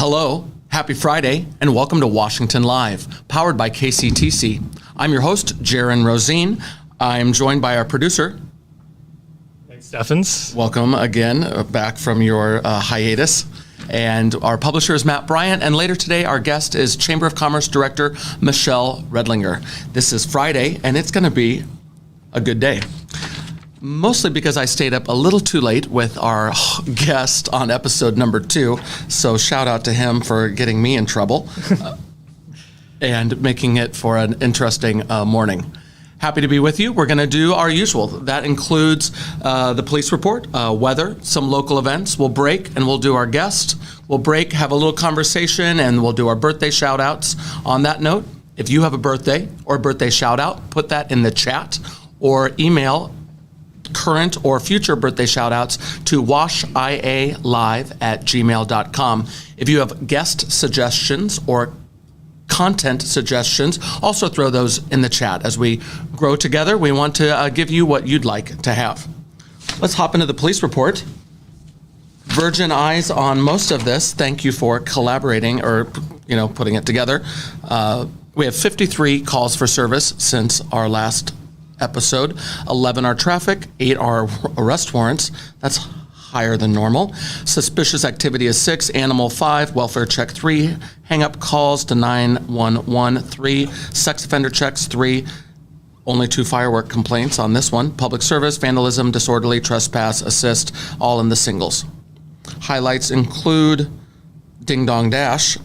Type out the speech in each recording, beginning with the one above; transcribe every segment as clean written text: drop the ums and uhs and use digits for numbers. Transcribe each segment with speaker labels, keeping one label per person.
Speaker 1: Hello, happy Friday, and welcome to Washington Live, powered by KCTC. I'm your host, Jaron Rosine. I'm joined by our producer.
Speaker 2: Thanks, Steffens.
Speaker 1: Welcome again, back from your hiatus. And our publisher is Matt Bryant, and later today our guest is Chamber of Commerce Director Michelle Redlinger. This is Friday, and it's going to be a good day. Mostly because I stayed up a little too late with our guest on episode number 2. So shout out to him for getting me in trouble and making it for an interesting morning. Happy to be with you. We're going to do our usual. That includes the police report, weather, some local events. We'll break and we'll do our guest. We'll break, have a little conversation, and we'll do our birthday shout outs. On that note, if you have a birthday or a birthday shout out, put that in the chat or email current or future birthday shout-outs to washialive@gmail.com. If you have guest suggestions or content suggestions, also throw those in the chat. As we grow together, we want to give you what you'd like to have. Let's hop into the police report. Virgin eyes on most of this. Thank you for collaborating or putting it together. We have 53 calls for service since our last episode. 11 are traffic, 8 are arrest warrants. That's higher than normal. Suspicious activity is 6, animal 5, welfare check 3, hang-up calls to 911 3, sex offender checks 3, only 2 firework complaints on this one, public service, vandalism, disorderly, trespass, assist, all in the singles. Highlights include Ding Dong Dash,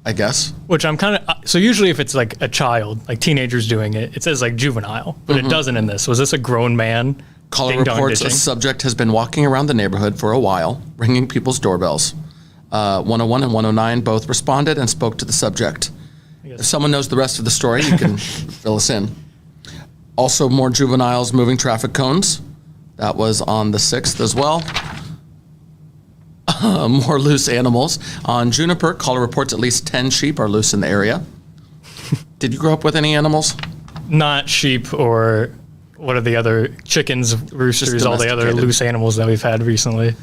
Speaker 1: I guess.
Speaker 2: Which I'm kind of, so usually if it's like a child, like teenagers doing it, it says like juvenile, but it doesn't in this. Was this a grown man?
Speaker 1: Caller reports a subject has been walking around the neighborhood for a while, ringing people's doorbells. 101 and 109 both responded and spoke to the subject. If someone knows the rest of the story, you can fill us in. Also, more juveniles moving traffic cones. That was on the 6th as well. More loose animals. On Juniper, caller reports at least 10 sheep are loose in the area. Did you grow up with any animals?
Speaker 2: Not sheep or what are the other chickens, roosters, all the other loose animals that we've had recently.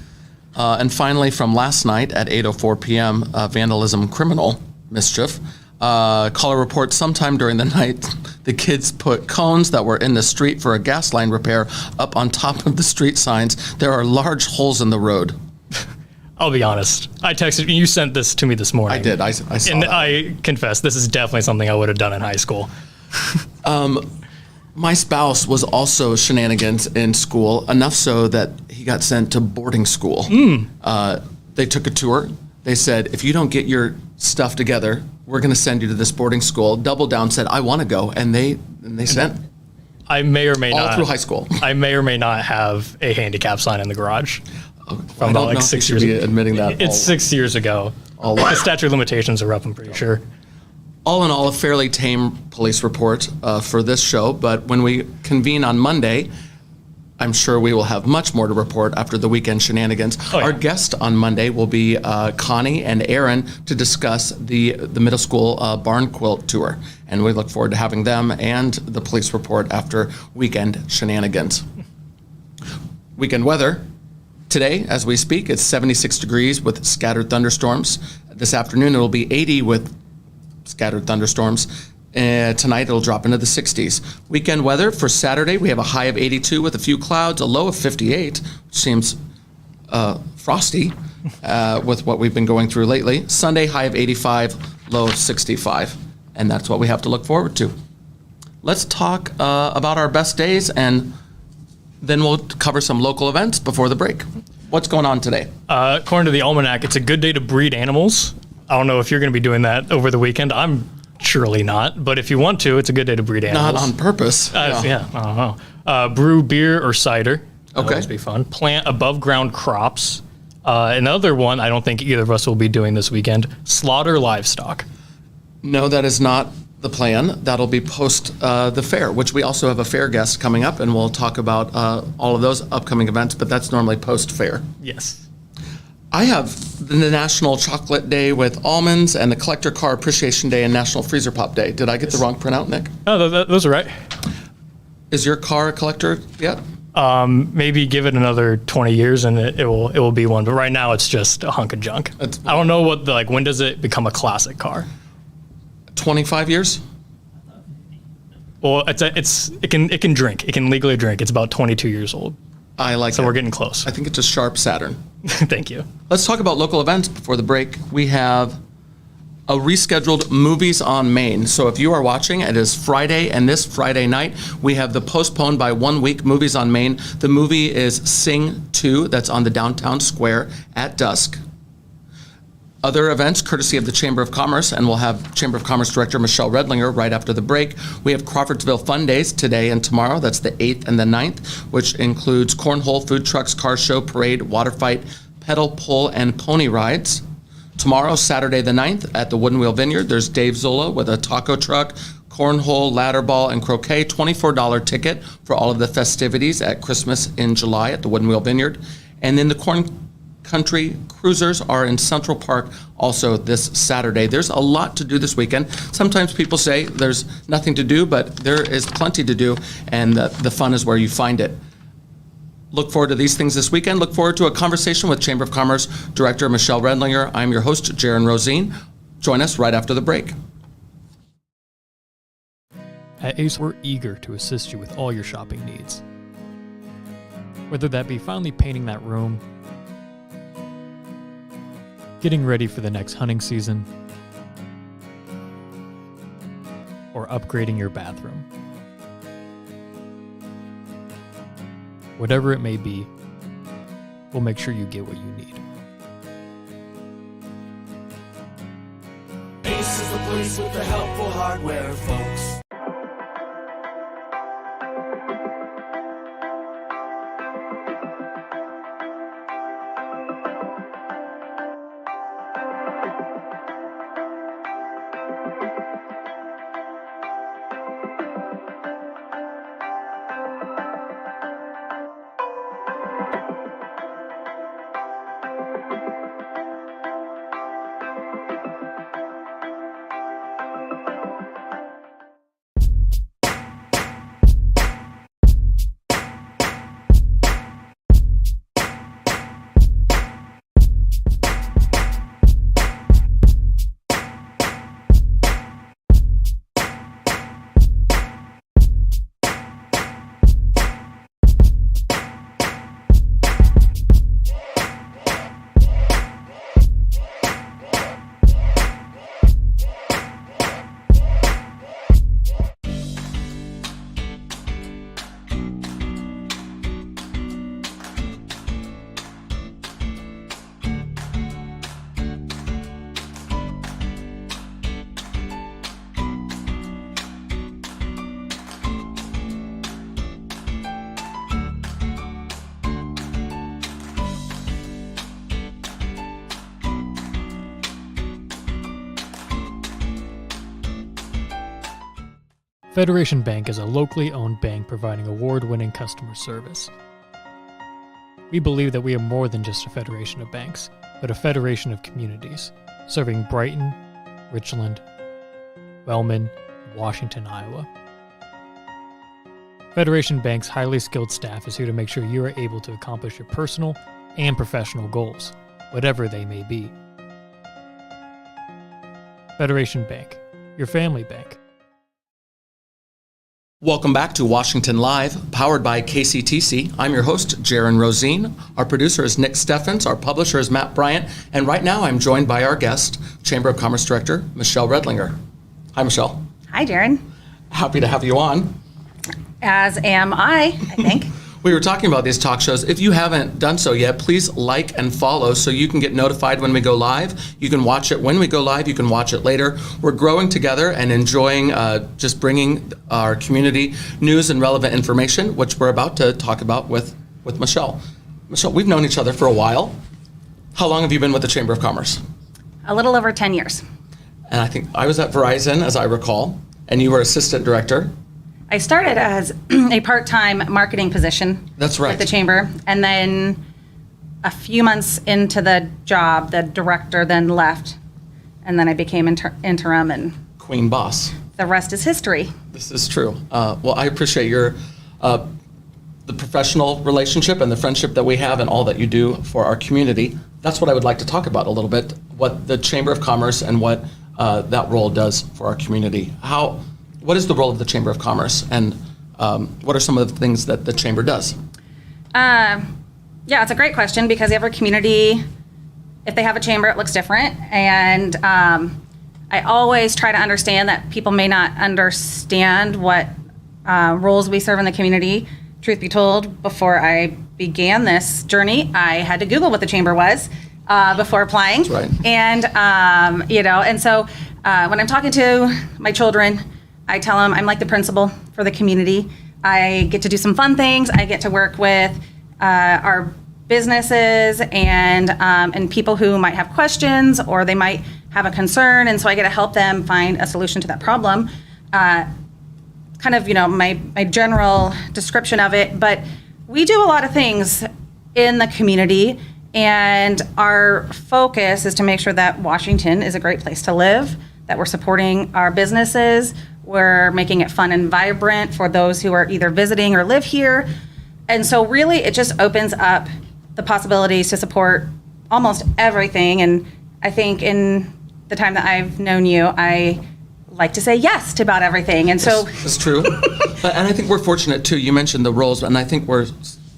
Speaker 1: And finally, from last night at 8:04 p.m., vandalism, criminal mischief. Caller reports sometime during the night, the kids put cones that were in the street for a gas line repair up on top of the street signs. There are large holes in the road.
Speaker 2: I'll be honest. I texted you. You sent this to me this morning.
Speaker 1: I did. I saw
Speaker 2: and
Speaker 1: that.
Speaker 2: I confess, this is definitely something I would have done in high school.
Speaker 1: My spouse was also shenanigans in school, enough so that he got sent to boarding school. They took a tour. They said, if you don't get your stuff together, we're going to send you to this boarding school. Double Down said, I want to go. And they sent
Speaker 2: I may or may
Speaker 1: all
Speaker 2: not.
Speaker 1: through high school.
Speaker 2: I may or may not have a handicap sign in the garage.
Speaker 1: I don't know if you should be admitting that.
Speaker 2: It's 6 years ago. The statute of limitations are up, I'm pretty sure.
Speaker 1: All in all, a fairly tame police report for this show, but when we convene on Monday, I'm sure we will have much more to report after the weekend shenanigans.
Speaker 2: Oh, yeah.
Speaker 1: Our guest on Monday will be Connie and Aaron to discuss the middle school barn quilt tour, and we look forward to having them and the police report after weekend shenanigans. Weekend weather. Today, as we speak, it's 76 degrees with scattered thunderstorms. This afternoon, it'll be 80 with scattered thunderstorms. Tonight, it'll drop into the 60s. Weekend weather for Saturday, we have a high of 82 with a few clouds, a low of 58, which seems frosty with what we've been going through lately. Sunday, high of 85, low of 65. And that's what we have to look forward to. Let's talk about our best days, and then we'll cover some local events before the break. What's going on today?
Speaker 2: According to the Almanac, it's a good day to breed animals. I don't know if you're going to be doing that over the weekend. I'm surely not. But if you want to, it's a good day to breed animals.
Speaker 1: Not on purpose.
Speaker 2: Yeah, I don't know. Brew beer or cider. That'll
Speaker 1: Okay.
Speaker 2: always be fun. Plant above ground crops. Another one I don't think either of us will be doing this weekend. Slaughter livestock.
Speaker 1: No, that is not the plan. That'll be post the fair, which we also have a fair guest coming up, and we'll talk about all of those upcoming events, but that's normally post-fair.
Speaker 2: Yes.
Speaker 1: I have the National Chocolate Day with almonds and the Collector Car Appreciation Day and National Freezer Pop Day. Did I get the wrong printout, Nick?
Speaker 2: Oh, those are right.
Speaker 1: Is your car a collector yet?
Speaker 2: Maybe give it another 20 years and it will be one. But right now it's just a hunk of junk. I don't know when does it become a classic car?
Speaker 1: 25 years?
Speaker 2: Well, it can drink. It can legally drink. It's about 22 years old.
Speaker 1: I like
Speaker 2: So
Speaker 1: it.
Speaker 2: we're getting close.
Speaker 1: I think it's a sharp Saturn.
Speaker 2: Thank you.
Speaker 1: Let's talk about local events before the break. We have a rescheduled Movies on Main. So if you are watching, it is Friday, and this Friday night, we have the postponed by 1 week Movies on Main. The movie is Sing 2, that's on the downtown square at dusk. Other events, courtesy of the Chamber of Commerce, and we'll have Chamber of Commerce Director Michelle Redlinger right after the break. We have Crawfordsville Fun Days today and tomorrow. That's the 8th and the 9th, which includes cornhole, food trucks, car show, parade, water fight, pedal, pull, and pony rides. Tomorrow, Saturday the 9th, at the Wooden Wheel Vineyard, there's Dave Zola with a taco truck, cornhole, ladder ball, and croquet. $24 ticket for all of the festivities at Christmas in July at the Wooden Wheel Vineyard. And then the Corn Country Cruisers are in Central Park also this Saturday. There's a lot to do this weekend. Sometimes people say there's nothing to do, but there is plenty to do, and the fun is where you find it. Look forward to these things this weekend. Look forward to a conversation with Chamber of Commerce Director Michelle Redlinger. I'm your host, Jaron Rosine. Join us right after the break.
Speaker 2: At Ace, we're eager to assist you with all your shopping needs. Whether that be finally painting that room, getting ready for the next hunting season, or upgrading your bathroom. Whatever it may be, we'll make sure you get what you need.
Speaker 3: Ace is the place with the helpful hardware, folks.
Speaker 2: Federation Bank is a locally owned bank providing award-winning customer service. We believe that we are more than just a federation of banks, but a federation of communities, serving Brighton, Richland, Wellman, and Washington, Iowa. Federation Bank's highly skilled staff is here to make sure you are able to accomplish your personal and professional goals, whatever they may be. Federation Bank, your family bank.
Speaker 1: Welcome back to Washington Live, powered by KCTC. I'm your host, Jaron Rosine. Our producer is Nick Steffens. Our publisher is Matt Bryant. And right now I'm joined by our guest, Chamber of Commerce Director, Michelle Redlinger. Hi, Michelle.
Speaker 4: Hi, Jaron.
Speaker 1: Happy to have you on.
Speaker 4: As am I think.
Speaker 1: We were talking about these talk shows. If you haven't done so yet, please like and follow so you can get notified when we go live. You can watch it when we go live. You can watch it later. We're growing together and enjoying just bringing our community news and relevant information, which we're about to talk about with Michelle. Michelle, we've known each other for a while. How long have you been with the Chamber of Commerce?
Speaker 4: A little over 10 years.
Speaker 1: And I think I was at Verizon, as I recall, and you were assistant director.
Speaker 4: I started as a part-time marketing position.
Speaker 1: That's right.
Speaker 4: At the Chamber. And then a few months into the job, the director then left. And then I became interim, and
Speaker 1: Queen Boss.
Speaker 4: the rest is history.
Speaker 1: This is true. Well, I appreciate your the professional relationship and the friendship that we have and all that you do for our community. That's what I would like to talk about a little bit, what the Chamber of Commerce and what that role does for our community. What is the role of the Chamber of Commerce, and what are some of the things that the Chamber does?
Speaker 4: Yeah, it's a great question because every community, if they have a chamber, it looks different. And I always try to understand that people may not understand what roles we serve in the community. Truth be told, before I began this journey, I had to Google what the chamber was before applying.
Speaker 1: That's right.
Speaker 4: And, and so when I'm talking to my children, I tell them I'm like the principal for the community. I get to do some fun things. I get to work with our businesses and people who might have questions or they might have a concern, and so I get to help them find a solution to that problem. Kind of, my general description of it, but we do a lot of things in the community, and our focus is to make sure that Washington is a great place to live, that we're supporting our businesses, we're making it fun and vibrant for those who are either visiting or live here. And so really it just opens up the possibilities to support almost everything. And I think in the time that I've known you, I like to say yes to about everything. And so
Speaker 1: That's true. And I think we're fortunate too. You mentioned the roles, and I think we're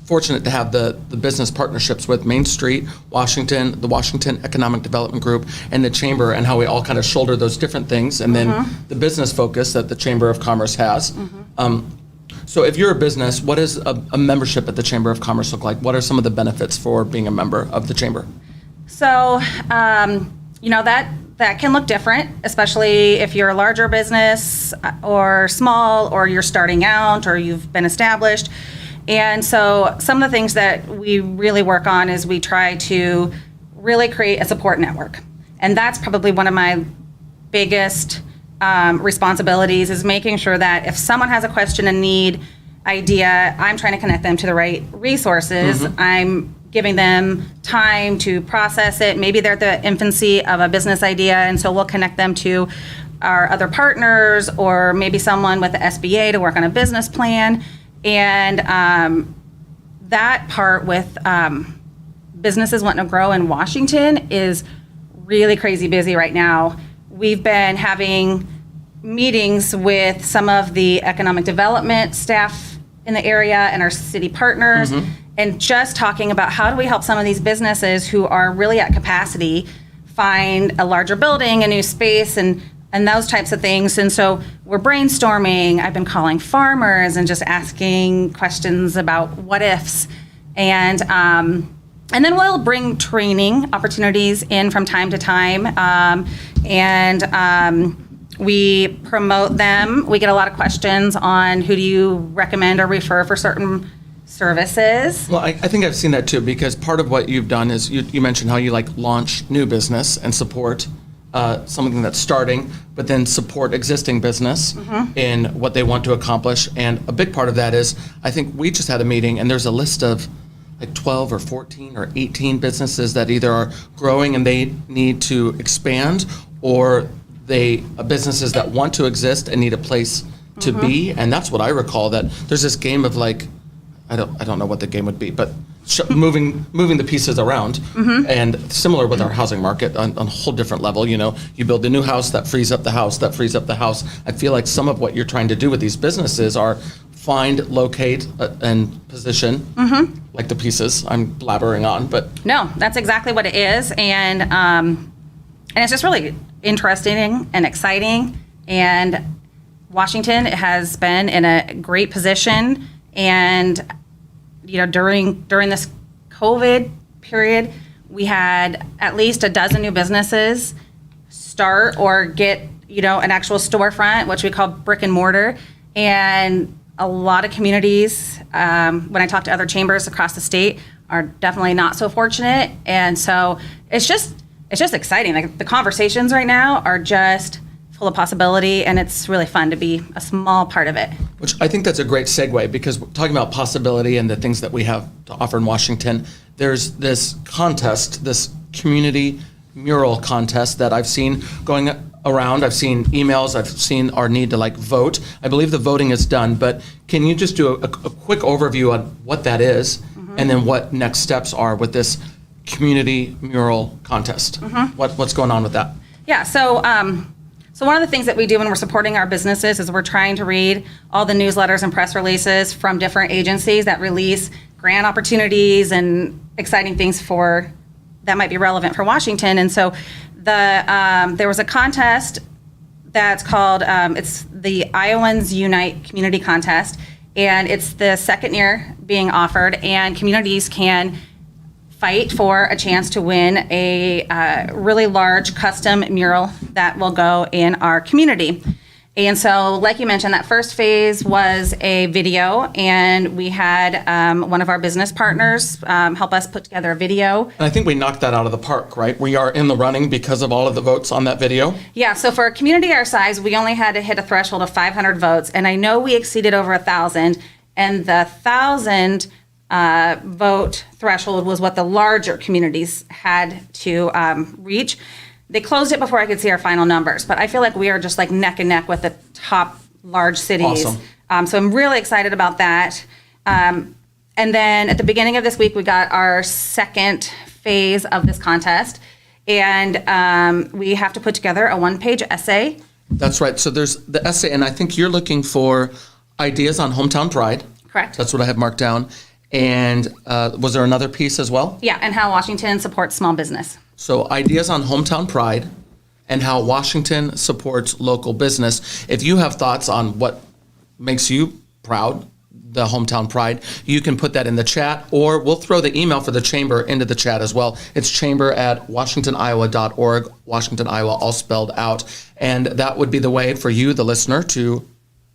Speaker 1: fortunate to have the business partnerships with Main Street, Washington, the Washington Economic Development Group, and the Chamber, and how we all kind of shoulder those different things, and then the business focus that the Chamber of Commerce has. So if you're a business, what does a membership at the Chamber of Commerce look like? What are some of the benefits for being a member of the Chamber?
Speaker 4: So, that can look different, especially if you're a larger business or small, or you're starting out, or you've been established. And so some of the things that we really work on is we try to really create a support network. And that's probably one of my biggest responsibilities, is making sure that if someone has a question, a need, idea, I'm trying to connect them to the right resources. I'm giving them time to process it. Maybe they're at the infancy of a business idea, and so we'll connect them to our other partners, or maybe someone with the SBA to work on a business plan. And that part with businesses wanting to grow in Washington is really crazy busy right now. We've been having meetings with some of the economic development staff in the area and our city partners, and just talking about how do we help some of these businesses who are really at capacity find a larger building, a new space, and those types of things. And so we're brainstorming. I've been calling farmers and just asking questions about what ifs. And then we'll bring training opportunities in from time to time. We promote them. We get a lot of questions on who do you recommend or refer for certain services.
Speaker 1: Well, I think I've seen that too, because part of what you've done is you mentioned how you launch new business and support something that's starting, but then support existing business in what they want to accomplish. And a big part of that is, I think we just had a meeting, and there's a list of 12 or 14 or 18 businesses that either are growing and they need to expand, or businesses that want to exist and need a place to be. And that's what I recall, that there's this game of I don't know what the game would be, but moving the pieces around, and similar with our housing market on a whole different level. You build a new house, that frees up the house, that frees up the house. I feel like some of what you're trying to do with these businesses are find, locate, and position, like the pieces I'm blabbering on, but
Speaker 4: No, that's exactly what it is. And it's just really interesting and exciting. And Washington has been in a great position. And during this COVID period, we had at least a dozen new businesses start or get an actual storefront, which we call brick and mortar. And a lot of communities, when I talk to other chambers across the state, are definitely not so fortunate. And so it's just exciting. The conversations right now are just full of possibility, and it's really fun to be a small part of it.
Speaker 1: Which I think that's a great segue, because we're talking about possibility and the things that we have to offer in Washington. There's this contest, this community mural contest that I've seen going around. I've seen emails. I've seen our need to vote. I believe the voting is done, but can you just do a quick overview on what that is, and then what next steps are with this community mural contest? What's going on with that?
Speaker 4: Yeah, so one of the things that we do when we're supporting our businesses is we're trying to read all the newsletters and press releases from different agencies that release grant opportunities and exciting things that might be relevant for Washington. And so there was a contest that's called, it's the Iowans Unite Community Contest, and it's the second year being offered, and communities can fight for a chance to win a really large custom mural that will go in our community. And so, like you mentioned, that first phase was a video, and we had one of our business partners help us put together a video.
Speaker 1: And I think we knocked that out of the park, right? We are in the running because of all of the votes on that video.
Speaker 4: Yeah, so for a community our size, we only had to hit a threshold of 500 votes, and I know we exceeded over 1,000, and the 1,000 vote threshold was what the larger communities had to reach. They closed it before I could see our final numbers, but I feel like we are just neck and neck with the top large cities.
Speaker 1: Awesome.
Speaker 4: So I'm really excited about that. And then at the beginning of this week, we got our second phase of this contest, and we have to put together a one-page essay.
Speaker 1: That's right. So there's the essay, and I think you're looking for ideas on hometown pride.
Speaker 4: Correct.
Speaker 1: That's what I have marked down. And was there another piece as well?
Speaker 4: Yeah, and how Washington supports small business.
Speaker 1: So ideas on hometown pride and how Washington supports local business. If you have thoughts on what makes you proud, the hometown pride, you can put that in the chat, or we'll throw the email for the chamber into the chat as well. It's chamber@washingtoniowa.org, Washington, Iowa, all spelled out. And that would be the way for you, the listener, to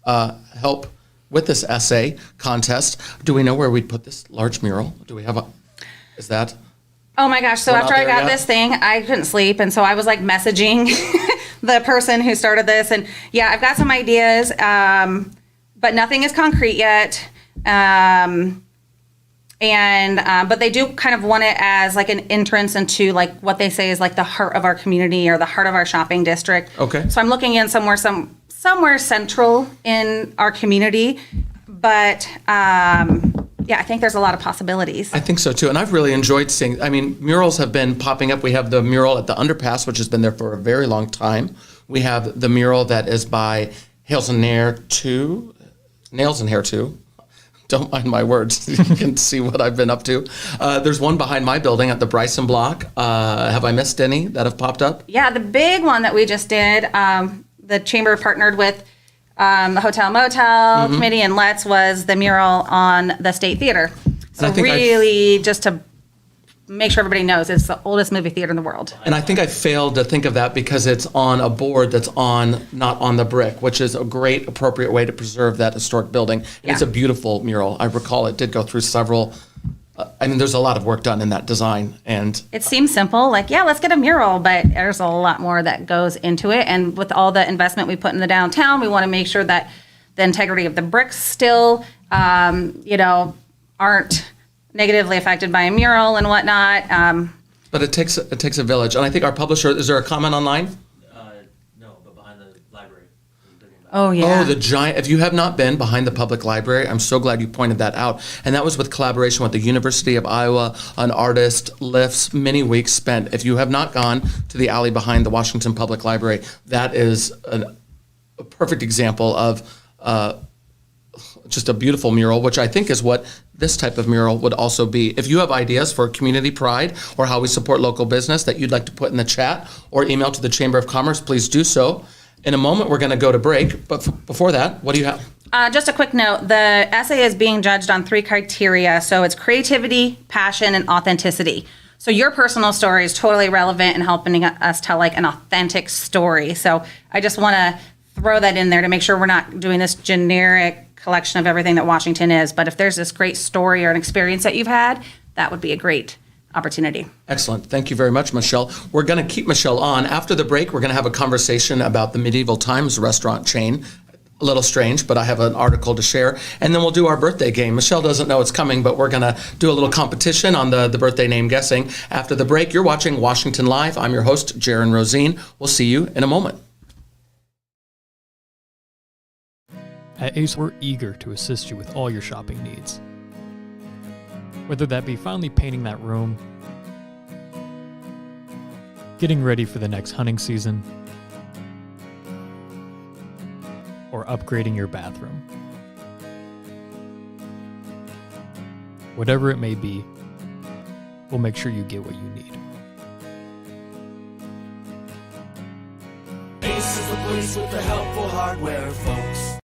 Speaker 1: help with this essay contest. Do we know where we'd put this large mural? Do we have is that?
Speaker 4: Oh my gosh, so
Speaker 1: We're
Speaker 4: after
Speaker 1: not
Speaker 4: I
Speaker 1: there
Speaker 4: got
Speaker 1: yet?
Speaker 4: this thing, I couldn't sleep, and so I was messaging the person who started this, and yeah, I've got some ideas, but nothing is concrete yet. But they do kind of want it as an entrance into what they say is the heart of our community or the heart of our shopping district.
Speaker 1: Okay.
Speaker 4: So I'm looking in somewhere central in our community, but yeah, I think there's a lot of possibilities.
Speaker 1: I think so too, and I've really enjoyed seeing. Murals have been popping up. We have the mural at the underpass, which has been there for a very long time. We have the mural that is by Nails and Hair 2. Don't mind my words. You can see what I've been up to. There's one behind my building at the Bryson Block. Have I missed any that have popped up?
Speaker 4: Yeah, the big one that we just did, the chamber partnered with the Hotel Motel Committee and Let's, was the mural on the State Theater. So
Speaker 1: I think
Speaker 4: really, just to make sure everybody knows, it's the oldest movie theater in the world.
Speaker 1: And I think I failed to think of that because it's on a board that's not on the brick, which is a great, appropriate way to preserve that historic building. And
Speaker 4: Yeah.
Speaker 1: It's a beautiful mural. I recall it did go through several. There's a lot of work done in that design, and
Speaker 4: It seems simple, yeah, let's get a mural, but there's a lot more that goes into it. And with all the investment we put in the downtown, we want to make sure that the integrity of the bricks still, aren't negatively affected by a mural and whatnot.
Speaker 1: but it takes a village. And I think our publisher. Is there a comment online?
Speaker 5: No, but behind the library. I'm thinking about
Speaker 4: Oh, yeah.
Speaker 1: Oh, the giant. If you have not been behind the public library, I'm so glad you pointed that out. And that was with collaboration with the University of Iowa, an artist, lifts, many weeks spent. If you have not gone to the alley behind the Washington Public Library, that is a perfect example of just a beautiful mural, which I think is what this type of mural would also be. If you have ideas for community pride or how we support local business that you'd like to put in the chat or email to the Chamber of Commerce, please do so. In a moment, we're going to go to break, but before that, what do you have?
Speaker 4: Just a quick note, the essay is being judged on 3 criteria. So it's creativity, passion, and authenticity. So your personal story is totally relevant in helping us tell an authentic story. So I just want to throw that in there to make sure we're not doing this generic collection of everything that Washington is. But if there's this great story or an experience that you've had, that would be a great opportunity.
Speaker 1: Excellent. Thank you very much, Michelle. We're going to keep Michelle on. After the break, we're going to have a conversation about the Medieval Times restaurant chain. a little strange, but I have an article to share. And then we'll do our birthday game. Michelle doesn't know it's coming, but we're going to do a little competition on the birthday name guessing. After the break, you're watching Washington Live. I'm your host, Jaron Rosine. We'll see you in a moment.
Speaker 2: At Ace, we're eager to assist you with all your shopping needs. Whether that be finally painting that room, getting ready for the next hunting season, or upgrading your bathroom. Whatever it may be, we'll make sure you get what you need.
Speaker 3: Ace is the place with the helpful hardware, folks.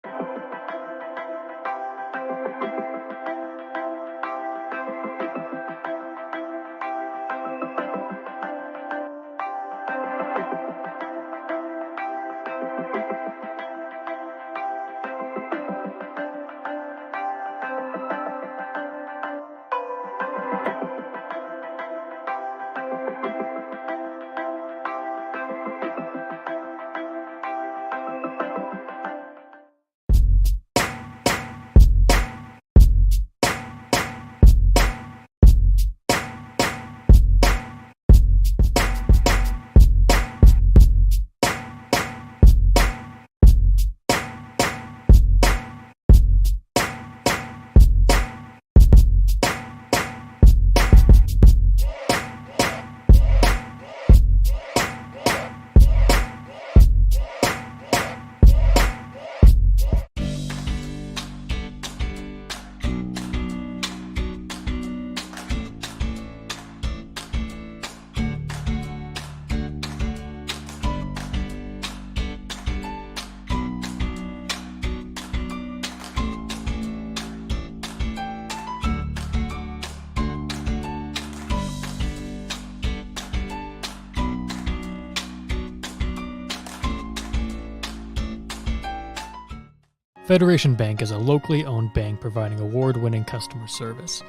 Speaker 2: Federation Bank is a locally owned bank providing award-winning customer service.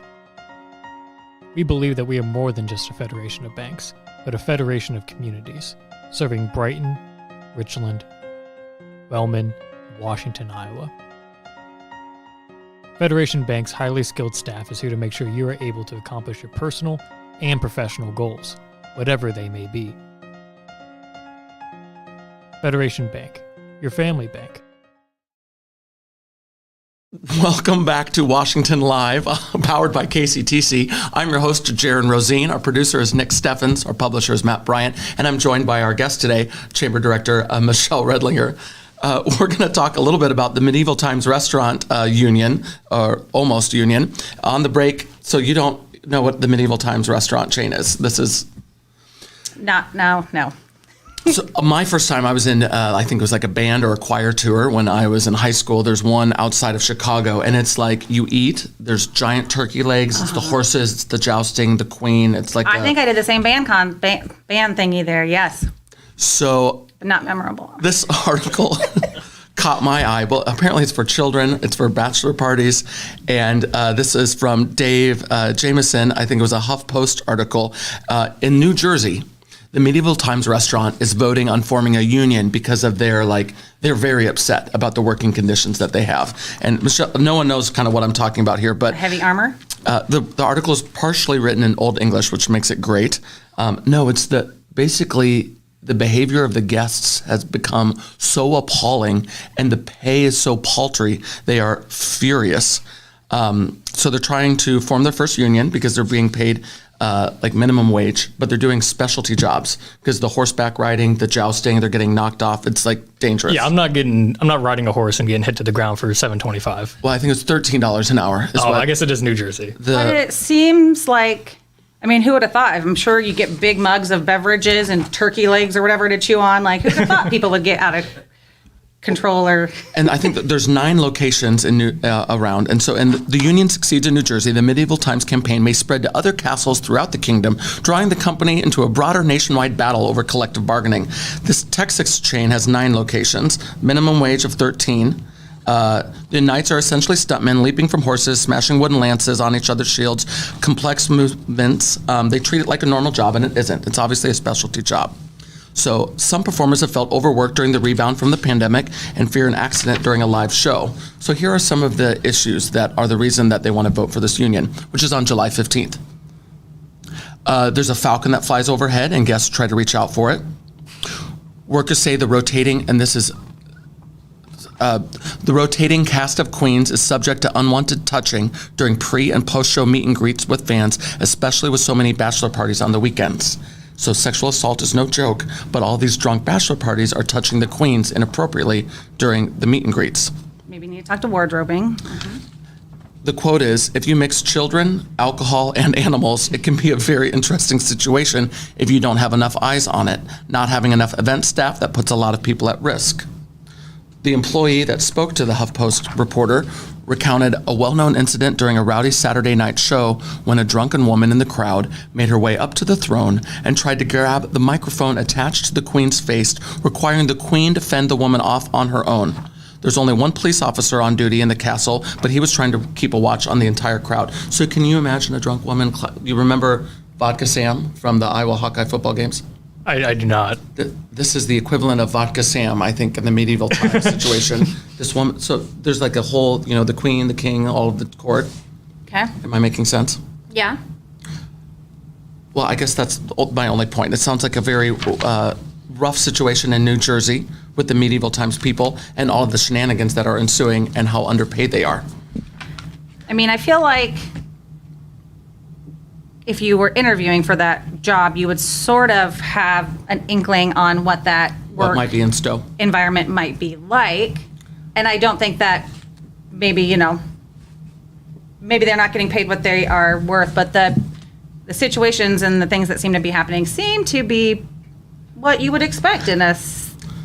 Speaker 2: We believe that we are more than just a federation of banks, but a federation of communities, serving Brighton, Richland, Wellman, and Washington, Iowa. Federation Bank's highly skilled staff is here to make sure you are able to accomplish your personal and professional goals, whatever they may be. Federation Bank, your family bank.
Speaker 1: Welcome back to Washington Live, powered by KCTC. I'm your host, Jaron Rosine. Our producer is Nick Steffens. Our publisher is Matt Bryant. And I'm joined by our guest today, Chamber Director Michelle Redlinger. We're going to talk a little bit about the Medieval Times Restaurant Union, or almost union, on the break. So you don't know what the Medieval Times Restaurant chain is. This is...
Speaker 4: No.
Speaker 1: So my first time I was in, I think it was like a band or a choir tour when I was in high school. There's one outside of Chicago, and it's like you eat. There's giant turkey legs. It's the horses. It's the jousting. The queen. It's like
Speaker 4: I think I did the same band thingy there. Yes,
Speaker 1: so.
Speaker 4: but not memorable.
Speaker 1: This article caught my eye. Well, apparently it's for children. It's for bachelor parties, and this is from Dave Jameson. I think it was a HuffPost article in New Jersey. The Medieval Times Restaurant is voting on forming a union because of they're very upset about the working conditions that they have. And Michelle, no one knows kind of what I'm talking about here, but
Speaker 4: Heavy armor.
Speaker 1: the article is partially written in Old English, which makes it great. No, it's basically the behavior of the guests has become so appalling, and the pay is so paltry. They are furious. So they're trying to form their first union because they're being paid like minimum wage, but they're doing specialty jobs because the horseback riding, the jousting, they're getting knocked off. It's like dangerous.
Speaker 2: Yeah, I'm not riding a horse and getting hit to the ground for $7.25.
Speaker 1: Well, I think it's $13 an hour.
Speaker 2: I guess it is New Jersey.
Speaker 4: But it seems like, I mean, who would have thought? I'm sure you get big mugs of beverages and turkey legs or whatever to chew on. Like, who would have thought people would get out of control?
Speaker 1: And I think that there's 9 locations in around, and so the union succeeds in New Jersey. The Medieval Times campaign may spread to other castles throughout the kingdom, drawing the company into a broader nationwide battle over collective bargaining. This Texas chain has 9 locations, minimum wage of $13. The knights are essentially stuntmen leaping from horses, smashing wooden lances on each other's shields, complex movements. They treat it like a normal job, and it isn't. It's obviously a specialty job. So some performers have felt overworked during the rebound from the pandemic and fear an accident during a live show. So here are some of the issues that are the reason that they want to vote for this union, which is on July 15th. There's a falcon that flies overhead and guests try to reach out for it. Workers say the rotating cast of queens is subject to unwanted touching during pre- and post-show meet and greets with fans, especially with so many bachelor parties on the weekends. So sexual assault is no joke, but all these drunk bachelor parties are touching the queens inappropriately during the meet and greets.
Speaker 4: Maybe you need to talk to wardrobing.
Speaker 1: The quote is, if you mix children, alcohol, and animals, it can be a very interesting situation if you don't have enough eyes on it, not having enough event staff that puts a lot of people at risk. The employee that spoke to the HuffPost reporter recounted a well-known incident during a rowdy Saturday night show when a drunken woman in the crowd made her way up to the throne and tried to grab the microphone attached to the queen's face, requiring the queen to fend the woman off on her own. There's only one police officer on duty in the castle, but he was trying to keep a watch on the entire crowd. So can you imagine a drunk woman? You remember Vodka Sam from the Iowa Hawkeye football games?
Speaker 2: I do not.
Speaker 1: This is the equivalent of Vodka Sam, I think, in the medieval times situation. This woman, so there's like a whole, the queen, the king, all of the court.
Speaker 4: Okay.
Speaker 1: Am I making sense?
Speaker 4: Yeah.
Speaker 1: Well, I guess that's my only point. It sounds like a very rough situation in New Jersey with the medieval times people and all of the shenanigans that are ensuing and how underpaid they are.
Speaker 4: I mean, I feel like if you were interviewing for that job, you would sort of have an inkling on what that
Speaker 1: What
Speaker 4: work
Speaker 1: might be in stow.
Speaker 4: environment might be like. And I don't think that maybe they're not getting paid what they are worth, but the situations and the things that seem to be happening seem to be what you would expect in a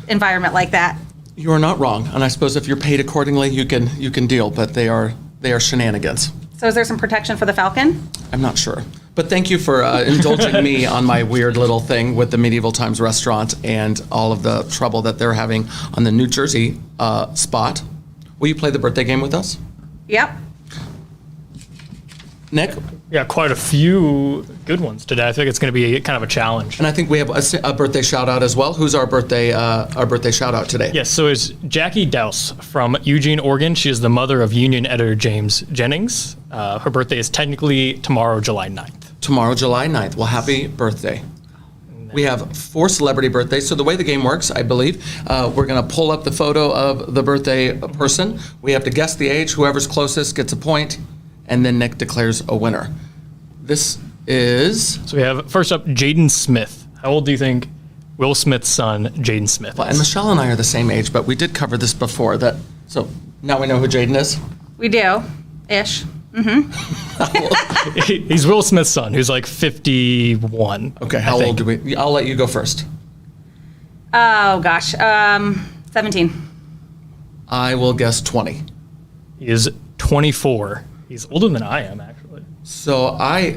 Speaker 4: environment like that.
Speaker 1: You are not wrong, and I suppose if you're paid accordingly, you can deal. But they are shenanigans.
Speaker 4: So is there some protection for the Falcon?
Speaker 1: I'm not sure. But thank you for indulging me on my weird little thing with the Medieval Times restaurant and all of the trouble that they're having on the New Jersey spot. Will you play the birthday game with us?
Speaker 4: Yep.
Speaker 1: Nick?
Speaker 2: Yeah, quite a few good ones today. I think it's going to be kind of a challenge.
Speaker 1: And I think we have a birthday shout out as well. Who's our birthday shout out today?
Speaker 2: Yes, so it's Jackie Dowse from Eugene, Oregon. She is the mother of union editor James Jennings. Her birthday is technically tomorrow, July 9th.
Speaker 1: Tomorrow, July 9th. Well, happy birthday. We have 4 celebrity birthdays. So the way the game works, I believe, we're going to pull up the photo of the birthday person. We have to guess the age. Whoever's closest gets a point. And then Nick declares a winner. This is...
Speaker 2: So we have, first up, Jaden Smith. How old do you think Will Smith's son, Jaden Smith,
Speaker 1: And
Speaker 2: is?
Speaker 1: Michelle and I are the same age, but we did cover this before. So now we know who Jaden is.
Speaker 4: We do. Ish.
Speaker 2: He's Will Smith's son, who's like 51.
Speaker 1: Okay,
Speaker 2: I
Speaker 1: how
Speaker 2: think.
Speaker 1: old do we... I'll let you go first.
Speaker 4: Oh, gosh. 17.
Speaker 1: I will guess 20.
Speaker 2: He is 24. He's older than I am, actually.
Speaker 1: So I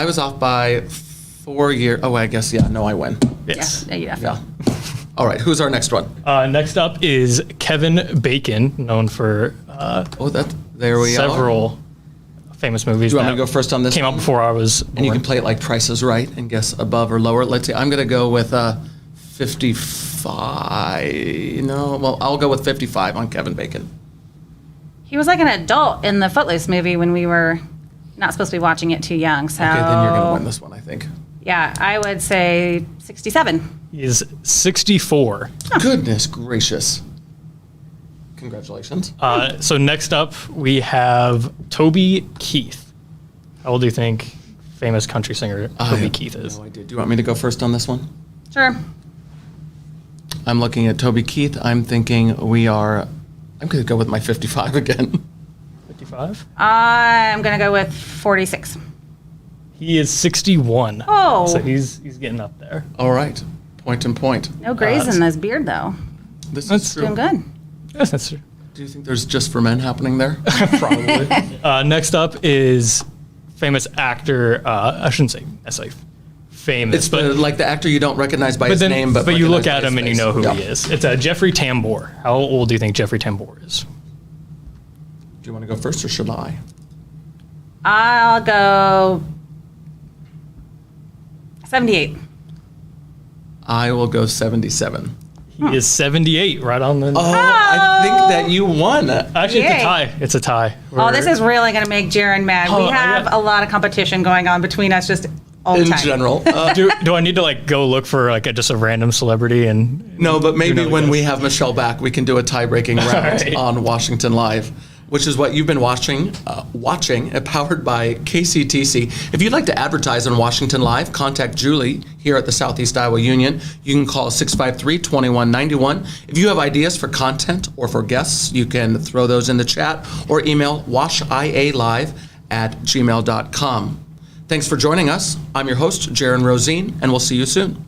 Speaker 1: was off by 4 years. Oh, I guess, no, I win.
Speaker 2: Yes.
Speaker 4: Yeah, you definitely.
Speaker 1: Yeah. All right, who's our next one?
Speaker 2: Next up is Kevin Bacon, known for
Speaker 1: There we are.
Speaker 2: several famous movies.
Speaker 1: Do you want
Speaker 2: that
Speaker 1: me to go first on this
Speaker 2: Came out
Speaker 1: one?
Speaker 2: before I was born.
Speaker 1: And you can play it like Price is Right and guess above or lower. Let's see, I'm going to go with 55. No, well, I'll go with 55 on Kevin Bacon.
Speaker 4: He was like an adult in the Footloose movie when we were not supposed to be watching it too young. So
Speaker 1: Okay, then you're going to win this one, I think.
Speaker 4: yeah, I would say 67.
Speaker 2: He is 64.
Speaker 1: Goodness gracious. Congratulations.
Speaker 2: So next up, we have Toby Keith. How old do you think famous country singer Toby Keith is?
Speaker 1: No idea. Do you want me to go first on this one?
Speaker 4: Sure.
Speaker 1: I'm looking at Toby Keith. I'm thinking I'm going to go with my 55 again.
Speaker 2: 55?
Speaker 4: I'm going to go with 46.
Speaker 2: He is 61.
Speaker 4: Oh.
Speaker 2: So he's getting up there.
Speaker 1: All right. Point and point.
Speaker 4: No grays in his beard, though.
Speaker 1: This
Speaker 2: That's
Speaker 1: is true.
Speaker 4: Doing good.
Speaker 2: Yes, that's true.
Speaker 1: Do you think there's just for men happening there?
Speaker 2: Probably. Next up is famous actor. I shouldn't say necessarily famous,
Speaker 1: It's like the actor you don't recognize by his name, but
Speaker 2: you look
Speaker 1: recognize
Speaker 2: at
Speaker 1: by
Speaker 2: him
Speaker 1: his
Speaker 2: and you know
Speaker 1: face.
Speaker 2: who
Speaker 1: Yeah.
Speaker 2: he is. It's Jeffrey Tambor. How old do you think Jeffrey Tambor is?
Speaker 1: Do you want to go first or should I?
Speaker 4: I'll go 78.
Speaker 1: I will go 77.
Speaker 2: He is 78, right on the.
Speaker 1: Oh, I think that you won.
Speaker 2: Actually,
Speaker 4: Yay.
Speaker 2: it's a tie. It's a tie.
Speaker 4: Oh, this is really going to make Jaron mad.
Speaker 2: Oh,
Speaker 4: We have
Speaker 2: yeah.
Speaker 4: a lot of competition going on between us just all the
Speaker 1: In
Speaker 4: time.
Speaker 1: general.
Speaker 2: do I need to like go look for like just a random celebrity and?
Speaker 1: No, but maybe
Speaker 2: know,
Speaker 1: when
Speaker 2: yes.
Speaker 1: we have Michelle back, we can do a tie-breaking round
Speaker 2: right.
Speaker 1: on Washington Live, which is what you've been watching, powered by KCTC. If you'd like to advertise on Washington Live, contact Julie here at the Southeast Iowa Union. You can call 653-2191. If you have ideas for content or for guests, you can throw those in the chat or email washialive@gmail.com. Thanks for joining us. I'm your host, Jaron Rosine, and we'll see you soon.